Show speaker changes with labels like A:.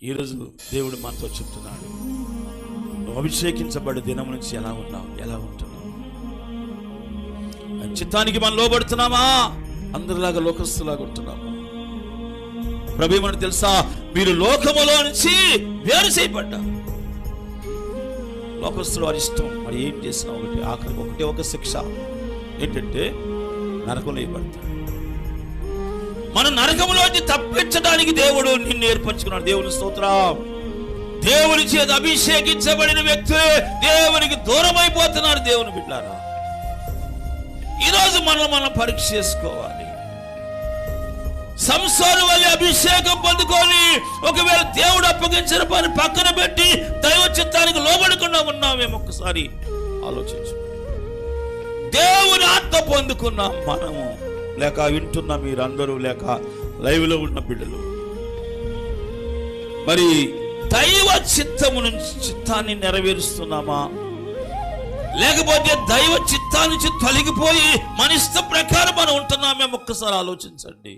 A: ఈరోజు దేవుడు మనతో చెప్తున్నాడు, నువ్వు అభిషేకించబడే దినం నుంచి ఎలా ఉన్నావు, ఎలా ఉంటున్నావు? చిత్తానికి మనం లోబడుతున్నామా? అందరిలాగా లోకస్తులాగా ఉంటున్నామా? ప్రభు మనకు తెలుసా, మీరు లోకములో నుంచి వేరు చేయబడ్డారు. లోకస్తులు వారి ఇష్టం, మరి ఏం చేసినా ఒకటి, ఆఖరికి ఒక శిక్ష ఏంటంటే నరకంలో వేయబడతాడు. మన నరకంలోంచి తప్పించడానికి దేవుడు నిన్ను ఏర్పరచుకున్నాడు. దేవుని స్తోత్రం. దేవుని చేత అభిషేకించబడిన వ్యక్తులే దేవునికి దూరం అయిపోతున్నారు. దేవుని బిడ్డలారా, ఈరోజు మనం పరీక్ష చేసుకోవాలి. సంసారం వల్ల అభిషేకం పొందుకొని ఒకవేళ దేవుడు అప్పగించిన పని పక్కన పెట్టి దైవ చిత్తానికి లోబడకుండా ఉన్నామేమో ఒక్కసారి ఆలోచించు. దేవుని ఆత్మ పొందుకున్నాం మనము, లేక వింటున్న మీరందరూ, లేక లైవ్ లో ఉన్న బిడ్డలు, మరి దైవ చిత్తము నుంచి చిత్తాన్ని నెరవేరుస్తున్నామా, లేకపోతే దైవ చిత్తాన్ని తొలగిపోయి మన ఇష్ట ప్రకారం మనం ఉంటున్నామేమో ఒక్కసారి ఆలోచించండి.